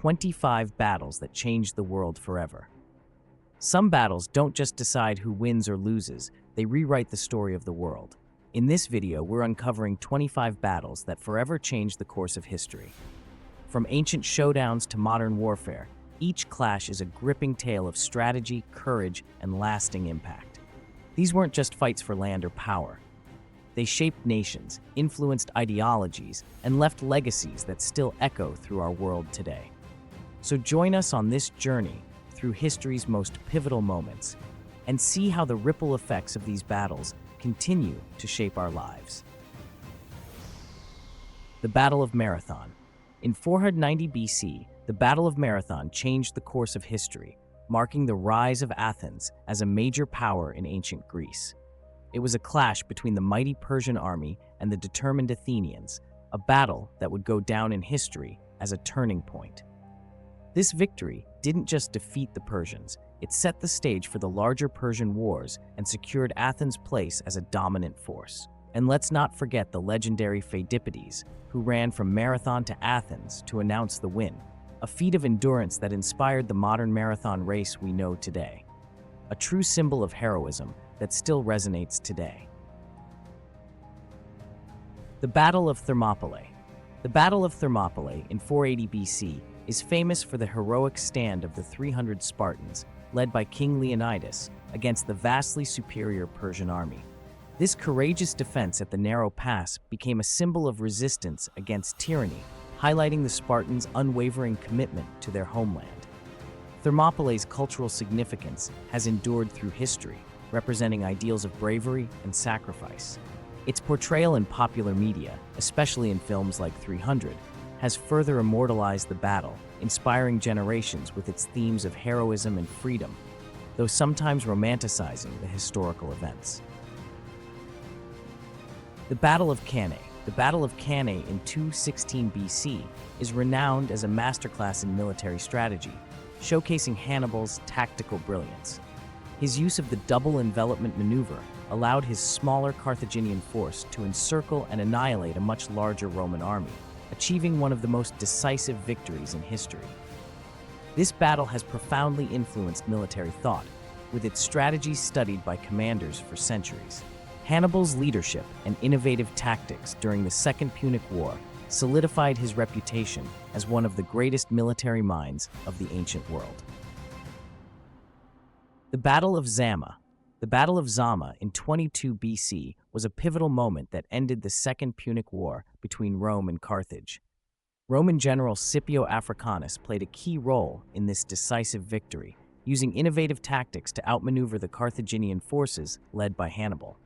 25 battles that changed the world forever. Some battles don't just decide who wins or loses, they rewrite the story of the world. In this video, we're uncovering 25 battles that forever changed the course of history. From ancient showdowns to modern warfare, each clash is a gripping tale of strategy, courage, and lasting impact. These weren't just fights for land or power. They shaped nations, influenced ideologies, and left legacies that still echo through our world today. So join us on this journey through history's most pivotal moments and see how the ripple effects of these battles continue to shape our lives. The Battle of Marathon. In 490 BC, the Battle of Marathon changed the course of history, marking the rise of Athens as a major power in ancient Greece. It was a clash between the mighty Persian army and the determined Athenians, a battle that would go down in history as a turning point. This victory didn't just defeat the Persians, it set the stage for the larger Persian wars and secured Athens' place as a dominant force. And let's not forget the legendary Pheidippides, who ran from Marathon to Athens to announce the win, a feat of endurance that inspired the modern marathon race we know today. A true symbol of heroism that still resonates today. The Battle of Thermopylae. The Battle of Thermopylae in 480 BC is famous for the heroic stand of the 300 Spartans, led by King Leonidas, against the vastly superior Persian army. This courageous defense at the narrow pass became a symbol of resistance against tyranny, highlighting the Spartans' unwavering commitment to their homeland. Thermopylae's cultural significance has endured through history, representing ideals of bravery and sacrifice. Its portrayal in popular media, especially in films like 300, has further immortalized the battle, inspiring generations with its themes of heroism and freedom, though sometimes romanticizing the historical events. The Battle of Cannae. The Battle of Cannae in 216 BC is renowned as a masterclass in military strategy, showcasing Hannibal's tactical brilliance. His use of the double envelopment maneuver allowed his smaller Carthaginian force to encircle and annihilate a much larger Roman army, achieving one of the most decisive victories in history. This battle has profoundly influenced military thought, with its strategies studied by commanders for centuries. Hannibal's leadership and innovative tactics during the Second Punic War solidified his reputation as one of the greatest military minds of the ancient world. The Battle of Zama. The Battle of Zama in 22 BC was a pivotal moment that ended the Second Punic War between Rome and Carthage. Roman general Scipio Africanus played a key role in this decisive victory, using innovative tactics to outmaneuver the Carthaginian forces led by Hannibal.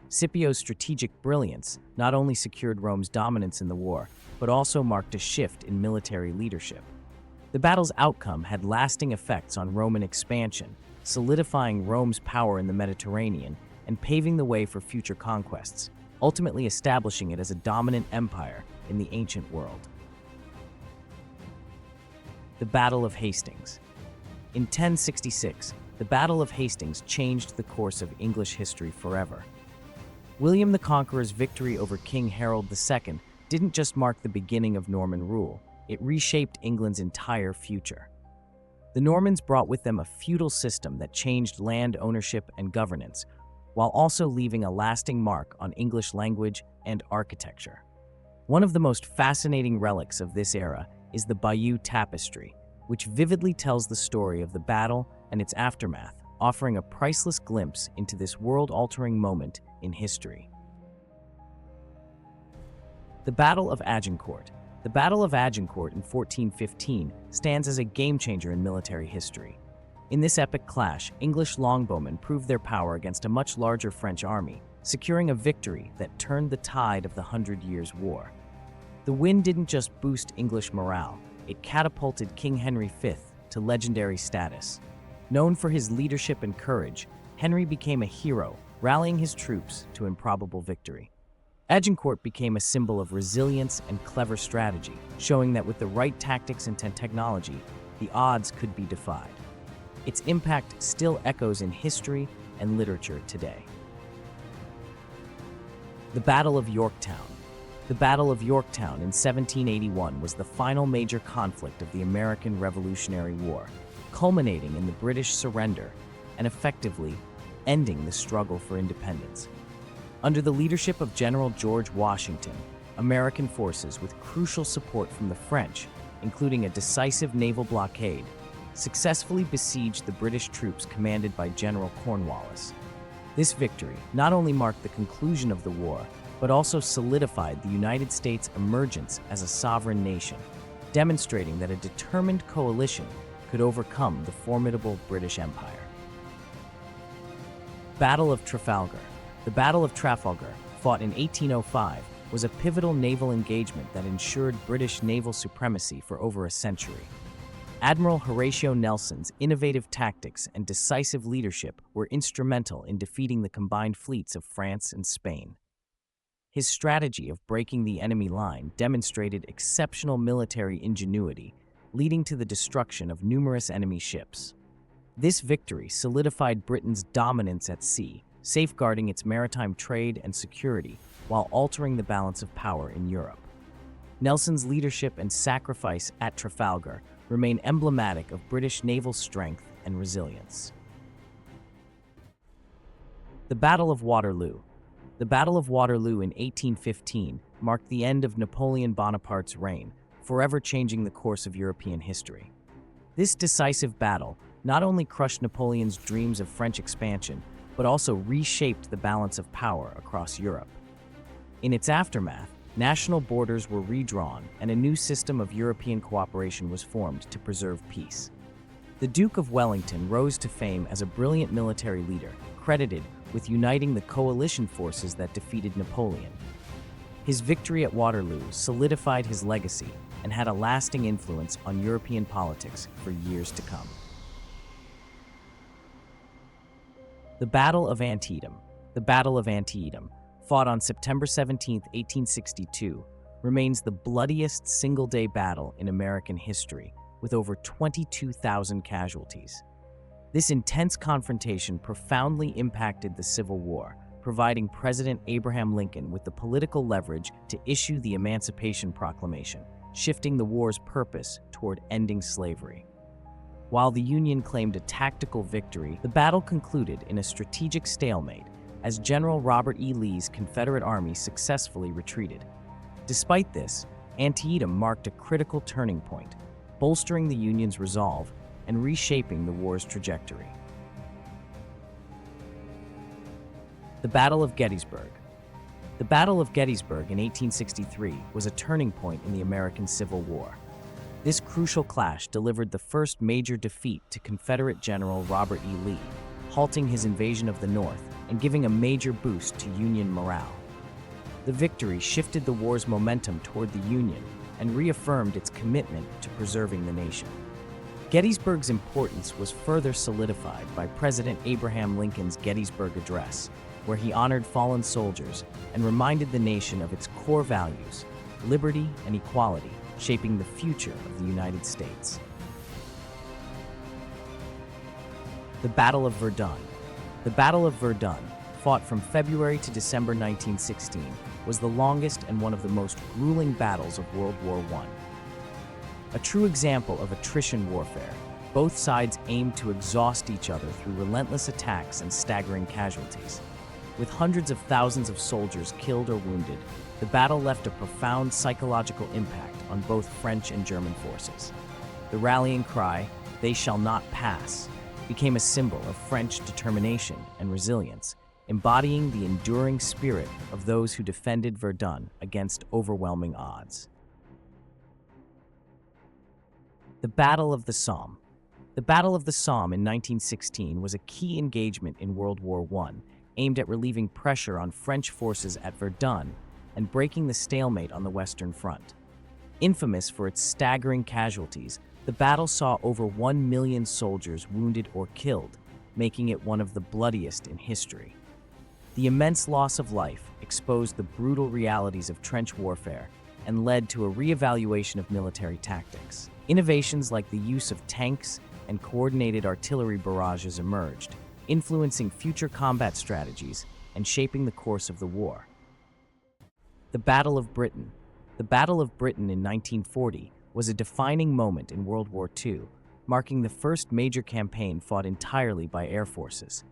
Scipio's strategic brilliance not only secured Rome's dominance in the war, but also marked a shift in military leadership. The battle's outcome had lasting effects on Roman expansion, solidifying Rome's power in the Mediterranean and paving the way for future conquests, ultimately establishing it as a dominant empire in the ancient world. The Battle of Hastings. In 1066, the Battle of Hastings changed the course of English history forever. William the Conqueror's victory over King Harold II didn't just mark the beginning of Norman rule, it reshaped England's entire future. The Normans brought with them a feudal system that changed land ownership and governance, while also leaving a lasting mark on English language and architecture. One of the most fascinating relics of this era is the Bayeux Tapestry, which vividly tells the story of the battle and its aftermath, offering a priceless glimpse into this world-altering moment in history. The Battle of Agincourt. The Battle of Agincourt in 1415 stands as a game-changer in military history. In this epic clash, English longbowmen proved their power against a much larger French army, securing a victory that turned the tide of the 100 Years' War. The win didn't just boost English morale, it catapulted King Henry V to legendary status. Known for his leadership and courage, Henry became a hero, rallying his troops to improbable victory. Agincourt became a symbol of resilience and clever strategy, showing that with the right tactics and technology, the odds could be defied. Its impact still echoes in history and literature today. The Battle of Yorktown. The Battle of Yorktown in 1781 was the final major conflict of the American Revolutionary War, culminating in the British surrender and effectively ending the struggle for independence. Under the leadership of General George Washington, American forces, with crucial support from the French, including a decisive naval blockade, successfully besieged the British troops commanded by General Cornwallis. This victory not only marked the conclusion of the war, but also solidified the United States' emergence as a sovereign nation, demonstrating that a determined coalition could overcome the formidable British Empire. Battle of Trafalgar. The Battle of Trafalgar, fought in 1805, was a pivotal naval engagement that ensured British naval supremacy for over a century. Admiral Horatio Nelson's innovative tactics and decisive leadership were instrumental in defeating the combined fleets of France and Spain. His strategy of breaking the enemy line demonstrated exceptional military ingenuity, leading to the destruction of numerous enemy ships. This victory solidified Britain's dominance at sea, safeguarding its maritime trade and security while altering the balance of power in Europe. Nelson's leadership and sacrifice at Trafalgar remain emblematic of British naval strength and resilience. The Battle of Waterloo. The Battle of Waterloo in 1815 marked the end of Napoleon Bonaparte's reign, forever changing the course of European history. This decisive battle not only crushed Napoleon's dreams of French expansion, but also reshaped the balance of power across Europe. In its aftermath, national borders were redrawn and a new system of European cooperation was formed to preserve peace. The Duke of Wellington rose to fame as a brilliant military leader, credited with uniting the coalition forces that defeated Napoleon. His victory at Waterloo solidified his legacy and had a lasting influence on European politics for years to come. The Battle of Antietam. The Battle of Antietam, fought on September 17, 1862, remains the bloodiest single-day battle in American history, with over 22,000 casualties. This intense confrontation profoundly impacted the Civil War, providing President Abraham Lincoln with the political leverage to issue the Emancipation Proclamation, shifting the war's purpose toward ending slavery. While the Union claimed a tactical victory, the battle concluded in a strategic stalemate as General Robert E. Lee's Confederate Army successfully retreated. Despite this, Antietam marked a critical turning point, bolstering the Union's resolve and reshaping the war's trajectory. The Battle of Gettysburg. The Battle of Gettysburg in 1863 was a turning point in the American Civil War. This crucial clash delivered the first major defeat to Confederate General Robert E. Lee, halting his invasion of the North and giving a major boost to Union morale. The victory shifted the war's momentum toward the Union and reaffirmed its commitment to preserving the nation. Gettysburg's importance was further solidified by President Abraham Lincoln's Gettysburg Address, where he honored fallen soldiers and reminded the nation of its core values, liberty and equality, shaping the future of the United States. The Battle of Verdun. The Battle of Verdun, fought from February to December 1916, was the longest and one of the most grueling battles of World War I. A true example of attrition warfare, both sides aimed to exhaust each other through relentless attacks and staggering casualties. With hundreds of thousands of soldiers killed or wounded, the battle left a profound psychological impact on both French and German forces. The rallying cry, "They shall not pass," became a symbol of French determination and resilience, embodying the enduring spirit of those who defended Verdun against overwhelming odds. The Battle of the Somme. The Battle of the Somme in 1916 was a key engagement in World War I, aimed at relieving pressure on French forces at Verdun and breaking the stalemate on the Western Front. Infamous for its staggering casualties, the battle saw over 1 million soldiers wounded or killed, making it one of the bloodiest in history. The immense loss of life exposed the brutal realities of trench warfare and led to a reevaluation of military tactics. Innovations like the use of tanks and coordinated artillery barrages emerged, influencing future combat strategies and shaping the course of the war. The Battle of Britain. The Battle of Britain in 1940 was a defining moment in World War II, marking the first major campaign fought entirely by air forces.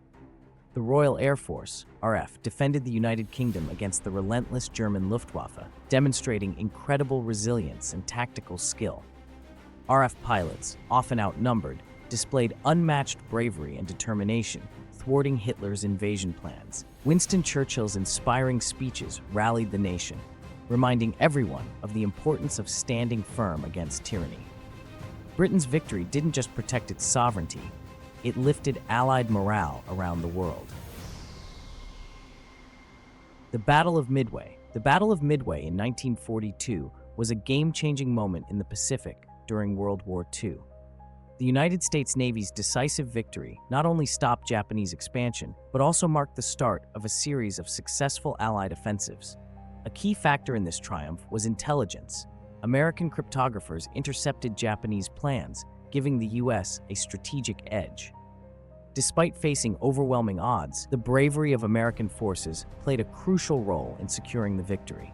The Royal Air Force, RF, defended the United Kingdom against the relentless German Luftwaffe, demonstrating incredible resilience and tactical skill. RF pilots, often outnumbered, displayed unmatched bravery and determination, thwarting Hitler's invasion plans. Winston Churchill's inspiring speeches rallied the nation, reminding everyone of the importance of standing firm against tyranny. Britain's victory didn't just protect its sovereignty, it lifted Allied morale around the world. The Battle of Midway. The Battle of Midway in 1942 was a game-changing moment in the Pacific during World War II. The United States Navy's decisive victory not only stopped Japanese expansion, but also marked the start of a series of successful Allied offensives. A key factor in this triumph was intelligence. American cryptographers intercepted Japanese plans, giving the U.S. a strategic edge. Despite facing overwhelming odds, the bravery of American forces played a crucial role in securing the victory.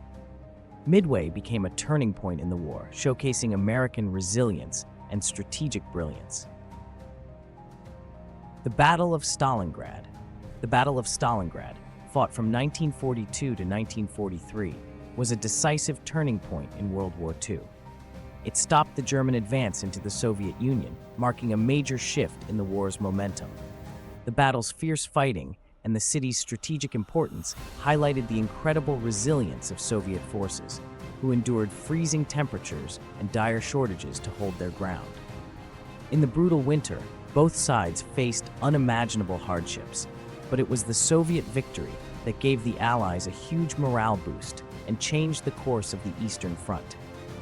Midway became a turning point in the war, showcasing American resilience and strategic brilliance. The Battle of Stalingrad. The Battle of Stalingrad, fought from 1942 to 1943, was a decisive turning point in World War II. It stopped the German advance into the Soviet Union, marking a major shift in the war's momentum. The battle's fierce fighting and the city's strategic importance highlighted the incredible resilience of Soviet forces, who endured freezing temperatures and dire shortages to hold their ground. In the brutal winter, both sides faced unimaginable hardships, but it was the Soviet victory that gave the Allies a huge morale boost and changed the course of the Eastern Front,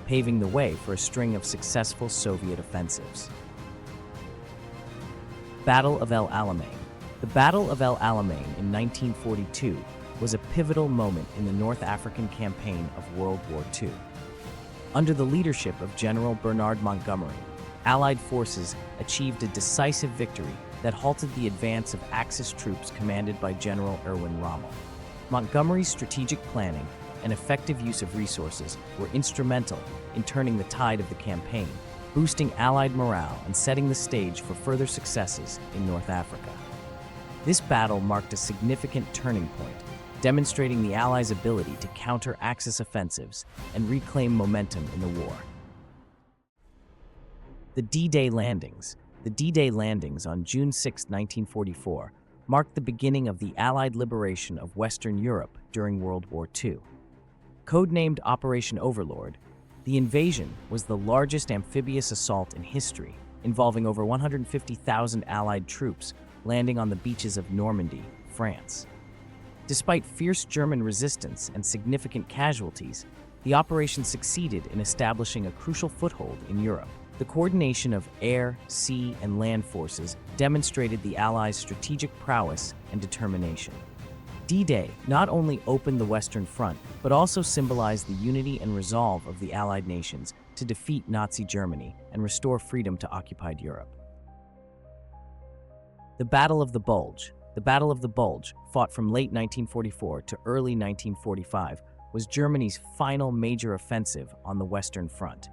paving the way for a string of successful Soviet offensives. Battle of El Alamein. The Battle of El Alamein in 1942 was a pivotal moment in the North African campaign of World War II. Under the leadership of General Bernard Montgomery, Allied forces achieved a decisive victory that halted the advance of Axis troops commanded by General Erwin Rommel. Montgomery's strategic planning and effective use of resources were instrumental in turning the tide of the campaign, boosting Allied morale and setting the stage for further successes in North Africa. This battle marked a significant turning point, demonstrating the Allies' ability to counter Axis offensives and reclaim momentum in the war. The D-Day landings. The D-Day landings on June 6, 1944, marked the beginning of the Allied liberation of Western Europe during World War II. Codenamed Operation Overlord, the invasion was the largest amphibious assault in history, involving over 150,000 Allied troops landing on the beaches of Normandy, France. Despite fierce German resistance and significant casualties, the operation succeeded in establishing a crucial foothold in Europe. The coordination of air, sea, and land forces demonstrated the Allies' strategic prowess and determination. D-Day not only opened the Western Front, but also symbolized the unity and resolve of the Allied nations to defeat Nazi Germany and restore freedom to occupied Europe. The Battle of the Bulge. The Battle of the Bulge, fought from late 1944 to early 1945, was Germany's final major offensive on the Western Front.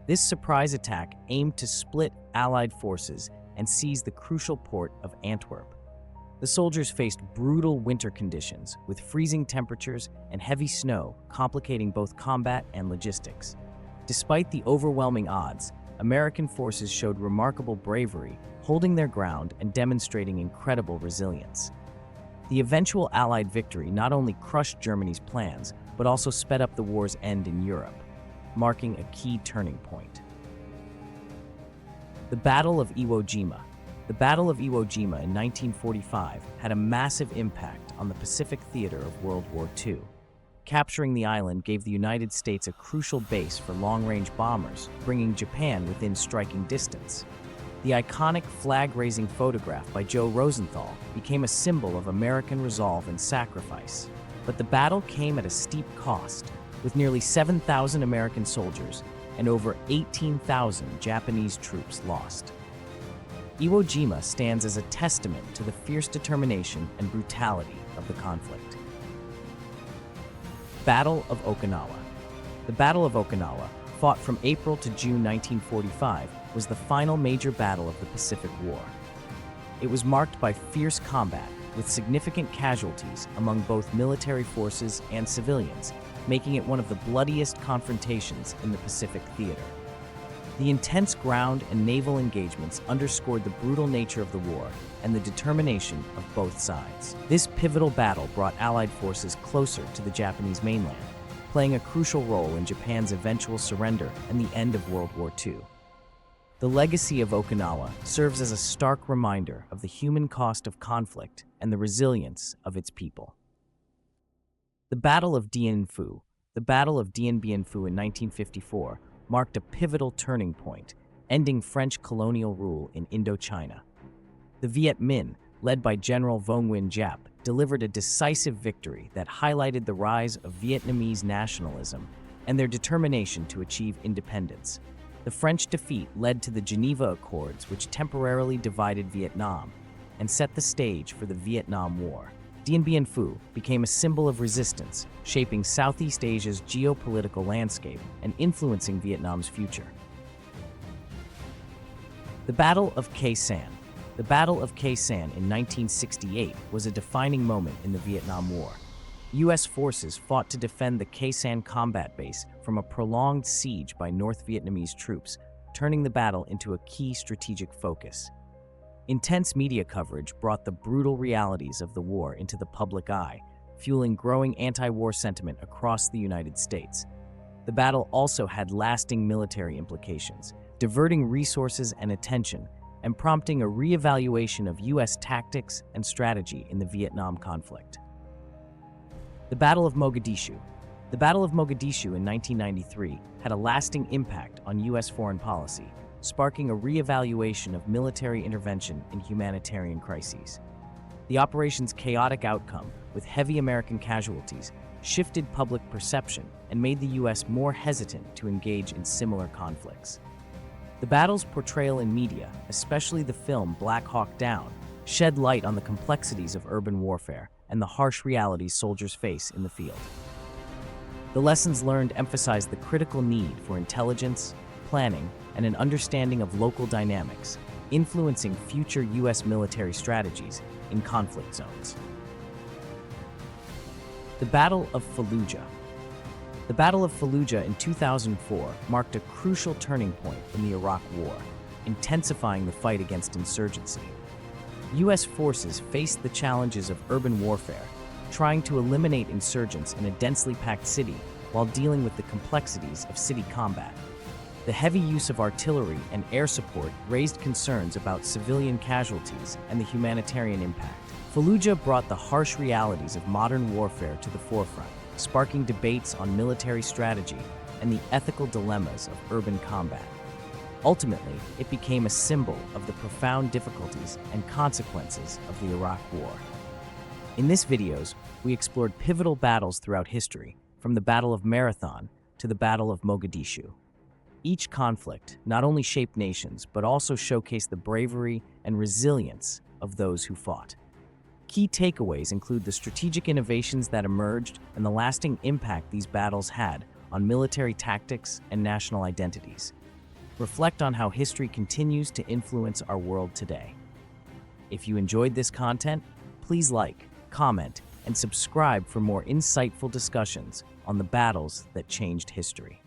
This surprise attack aimed to split Allied forces and seize the crucial port of Antwerp. The soldiers faced brutal winter conditions, with freezing temperatures and heavy snow complicating both combat and logistics. Despite the overwhelming odds, American forces showed remarkable bravery, holding their ground and demonstrating incredible resilience. The eventual Allied victory not only crushed Germany's plans, but also sped up the war's end in Europe, marking a key turning point. The Battle of Iwo Jima. The Battle of Iwo Jima in 1945 had a massive impact on the Pacific theater of World War II. Capturing the island gave the United States a crucial base for long-range bombers, bringing Japan within striking distance. The iconic flag-raising photograph by Joe Rosenthal became a symbol of American resolve and sacrifice. But the battle came at a steep cost, with nearly 7,000 American soldiers and over 18,000 Japanese troops lost. Iwo Jima stands as a testament to the fierce determination and brutality of the conflict. Battle of Okinawa. The Battle of Okinawa, fought from April to June 1945, was the final major battle of the Pacific War. It was marked by fierce combat, with significant casualties among both military forces and civilians, making it one of the bloodiest confrontations in the Pacific theater. The intense ground and naval engagements underscored the brutal nature of the war and the determination of both sides. This pivotal battle brought Allied forces closer to the Japanese mainland, playing a crucial role in Japan's eventual surrender and the end of World War II. The legacy of Okinawa serves as a stark reminder of the human cost of conflict and the resilience of its people. The Battle of Dien Phu. The Battle of Dien Bien Phu in 1954 marked a pivotal turning point, ending French colonial rule in Indochina. The Viet Minh, led by General Vuong Nguyen Giap, delivered a decisive victory that highlighted the rise of Vietnamese nationalism and their determination to achieve independence. The French defeat led to the Geneva Accords, which temporarily divided Vietnam and set the stage for the Vietnam War. Dien Bien Phu became a symbol of resistance, shaping Southeast Asia's geopolitical landscape and influencing Vietnam's future. The Battle of Khe Sanh. The Battle of Khe Sanh in 1968 was a defining moment in the Vietnam War. U.S. forces fought to defend the Khe Sanh combat base from a prolonged siege by North Vietnamese troops, turning the battle into a key strategic focus. Intense media coverage brought the brutal realities of the war into the public eye, fueling growing anti-war sentiment across the United States. The battle also had lasting military implications, diverting resources and attention, and prompting a re-evaluation of U.S. tactics and strategy in the Vietnam conflict. The Battle of Mogadishu. The Battle of Mogadishu in 1993 had a lasting impact on U.S. foreign policy, sparking a re-evaluation of military intervention in humanitarian crises. The operation's chaotic outcome, with heavy American casualties, shifted public perception and made the U.S. more hesitant to engage in similar conflicts. The battle's portrayal in media, especially the film Black Hawk Down, shed light on the complexities of urban warfare and the harsh realities soldiers face in the field. The lessons learned emphasized the critical need for intelligence, planning, and an understanding of local dynamics, influencing future U.S. military strategies in conflict zones. The Battle of Fallujah. The Battle of Fallujah in 2004 marked a crucial turning point in the Iraq War, intensifying the fight against insurgency. U.S. forces faced the challenges of urban warfare, trying to eliminate insurgents in a densely packed city while dealing with the complexities of city combat. The heavy use of artillery and air support raised concerns about civilian casualties and the humanitarian impact. Fallujah brought the harsh realities of modern warfare to the forefront, sparking debates on military strategy and the ethical dilemmas of urban combat. Ultimately, it became a symbol of the profound difficulties and consequences of the Iraq War. In this videos, we explored pivotal battles throughout history, from the Battle of Marathon to the Battle of Mogadishu. Each conflict not only shaped nations, but also showcased the bravery and resilience of those who fought. Key takeaways include the strategic innovations that emerged and the lasting impact these battles had on military tactics and national identities. Reflect on how history continues to influence our world today. If you enjoyed this content, please like, comment, and subscribe for more insightful discussions on the battles that changed history.